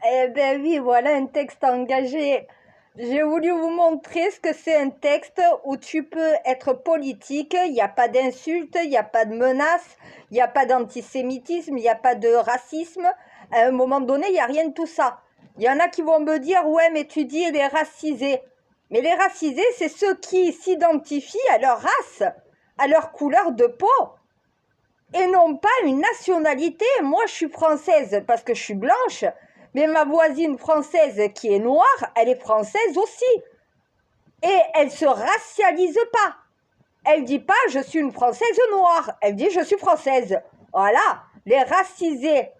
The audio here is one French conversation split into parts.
Eh ben oui, voilà un texte engagé. J'ai voulu vous montrer ce que c'est un texte où tu peux être politique, il n'y a pas d'insultes, il n'y a pas de menaces, il n'y a pas d'antisémitisme, il n'y a pas de racisme. À un moment donné, il n'y a rien de tout ça. Il y en a qui vont me dire, ouais, mais tu dis les racisés. Mais les racisés, c'est ceux qui s'identifient à leur race, à leur couleur de peau, et non pas une nationalité. Moi, je suis française parce que je suis blanche, mais ma voisine française qui est noire, elle est française aussi. Et elle se racialise pas. Elle dit pas je suis une française noire, elle dit je suis française. Voilà, les racisés,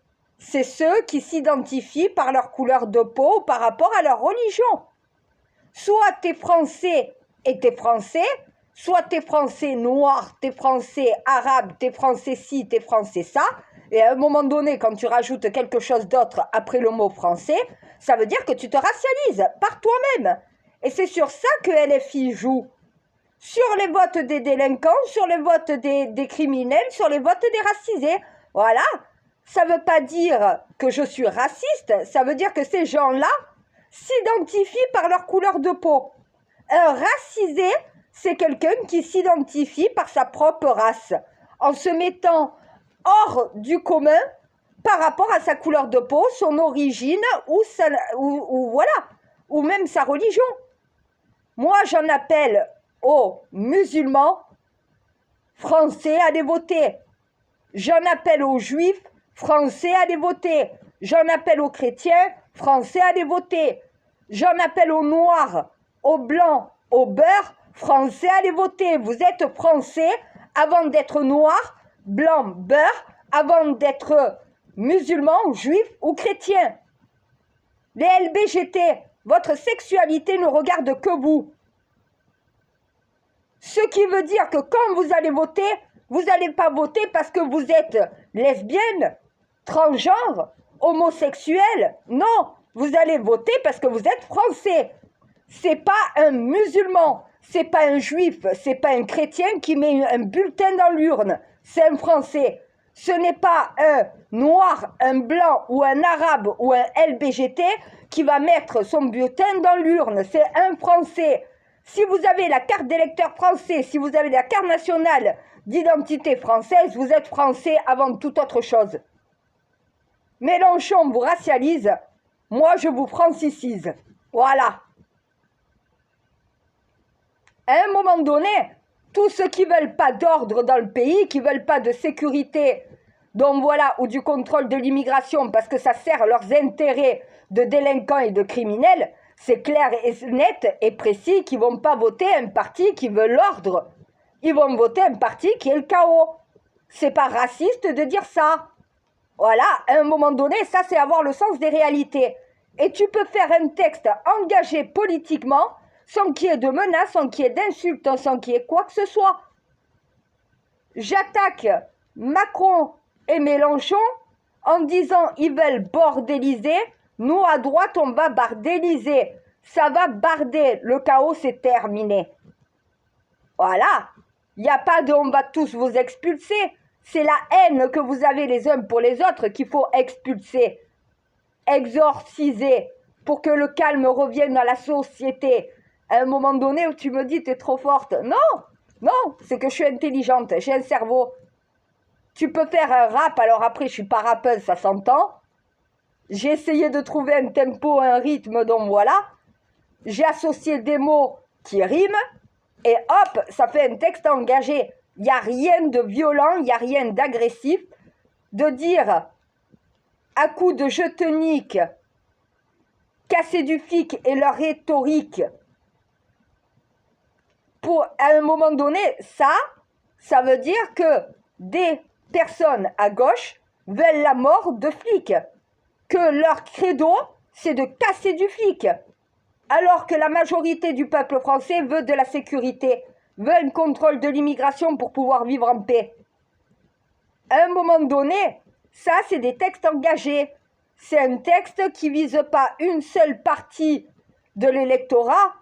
c'est ceux qui s'identifient par leur couleur de peau ou par rapport à leur religion. Soit t'es français et t'es français, soit t'es français noir, t'es français arabe, t'es français ci, t'es français ça. Et à un moment donné, quand tu rajoutes quelque chose d'autre après le mot français, ça veut dire que tu te racialises par toi-même. Et c'est sur ça que LFI joue. Sur les votes des délinquants, sur les votes des criminels, sur les votes des racisés. Voilà. Ça ne veut pas dire que je suis raciste, ça veut dire que ces gens-là s'identifient par leur couleur de peau. Un racisé, c'est quelqu'un qui s'identifie par sa propre race, en se mettant hors du commun par rapport à sa couleur de peau, son origine voilà, ou même sa religion. Moi, j'en appelle aux musulmans français à aller voter. J'en appelle aux juifs français à aller voter. J'en appelle aux chrétiens français à aller voter. J'en appelle aux noirs, aux blancs, aux beurs français à aller voter. Vous êtes français avant d'être noir, blanc, beurre, avant d'être musulman, juif ou chrétien. Les LBGT, votre sexualité ne regarde que vous. Ce qui veut dire que quand vous allez voter, vous n'allez pas voter parce que vous êtes lesbienne, transgenre, homosexuel. Non, vous allez voter parce que vous êtes français. C'est pas un musulman, c'est pas un juif, c'est pas un chrétien qui met un bulletin dans l'urne. C'est un français. Ce n'est pas un noir, un blanc ou un arabe ou un LBGT qui va mettre son bulletin dans l'urne. C'est un français. Si vous avez la carte d'électeur français, si vous avez la carte nationale d'identité française, vous êtes français avant toute autre chose. Mélenchon vous racialise, moi je vous francicise. Voilà. À un moment donné, tous ceux qui ne veulent pas d'ordre dans le pays, qui ne veulent pas de sécurité, donc voilà, ou du contrôle de l'immigration, parce que ça sert leurs intérêts de délinquants et de criminels, c'est clair et net et précis qu'ils ne vont pas voter un parti qui veut l'ordre. Ils vont voter un parti qui est le chaos. C'est pas raciste de dire ça. Voilà, à un moment donné, ça c'est avoir le sens des réalités. Et tu peux faire un texte engagé politiquement sans qu'il y ait de menaces, sans qu'il y ait d'insultes, sans qu'il y ait quoi que ce soit. J'attaque Macron et Mélenchon en disant ils veulent bordéliser. Nous, à droite, on va bardéliser. Ça va barder. Le chaos, c'est terminé. Voilà. Il n'y a pas de on va tous vous expulser. C'est la haine que vous avez les uns pour les autres qu'il faut expulser. Exorciser. Pour que le calme revienne dans la société. À un moment donné où tu me dis, t'es trop forte. Non, non, c'est que je suis intelligente. J'ai un cerveau. Tu peux faire un rap, alors après, je suis pas rappeuse, ça s'entend. J'ai essayé de trouver un tempo, un rythme, donc voilà. J'ai associé des mots qui riment, et hop, ça fait un texte engagé. Il n'y a rien de violent, il n'y a rien d'agressif. De dire, à coups de jetonique, casser du flic et leur rhétorique, pour, à un moment donné, ça veut dire que des personnes à gauche veulent la mort de flics. Que leur credo, c'est de casser du flic. Alors que la majorité du peuple français veut de la sécurité, veut un contrôle de l'immigration pour pouvoir vivre en paix. À un moment donné, ça, c'est des textes engagés. C'est un texte qui ne vise pas une seule partie de l'électorat,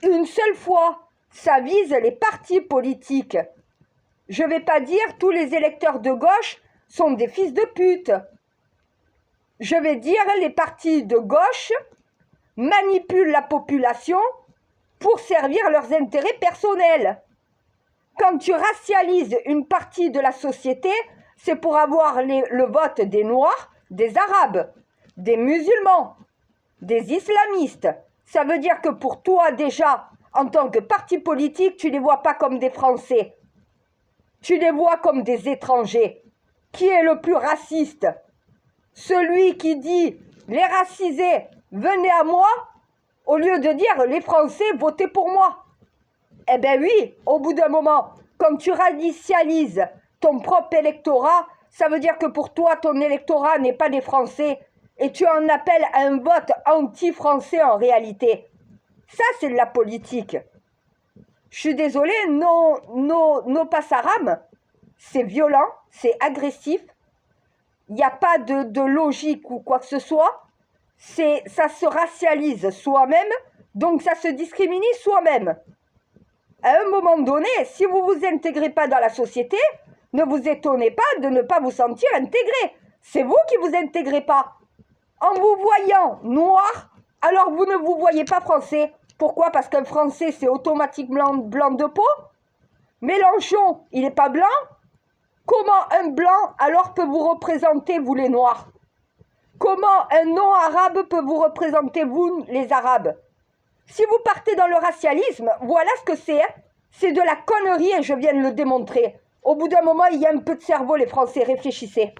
une seule fois. Ça vise les partis politiques. Je ne vais pas dire tous les électeurs de gauche sont des fils de pute. je vais dire, les partis de gauche manipulent la population pour servir leurs intérêts personnels. Quand tu racialises une partie de la société, c'est pour avoir le vote des Noirs, des Arabes, des musulmans, des islamistes. Ça veut dire que pour toi, déjà, en tant que parti politique, tu ne les vois pas comme des Français. Tu les vois comme des étrangers. Qui est le plus raciste? Celui qui dit « les racisés, venez à moi » au lieu de dire « les Français, votez pour moi ». Eh bien oui, au bout d'un moment, quand tu racialises ton propre électorat, ça veut dire que pour toi, ton électorat n'est pas des Français et tu en appelles à un vote anti-français en réalité. Ça, c'est de la politique. Je suis désolée, nos passaram, c'est violent, c'est agressif. Il n'y a pas de logique ou quoi que ce soit. Ça se racialise soi-même, donc ça se discrimine soi-même. À un moment donné, si vous ne vous intégrez pas dans la société, ne vous étonnez pas de ne pas vous sentir intégré. C'est vous qui ne vous intégrez pas. En vous voyant noir, alors vous ne vous voyez pas français. Pourquoi? Parce qu'un Français, c'est automatiquement blanc de peau. Mélenchon, il n'est pas blanc. Comment un blanc, alors, peut vous représenter, vous les noirs? Comment un non-arabe peut vous représenter, vous, les arabes? Si vous partez dans le racialisme, voilà ce que c'est. C'est de la connerie et je viens de le démontrer. Au bout d'un moment, il y a un peu de cerveau, les Français, réfléchissez.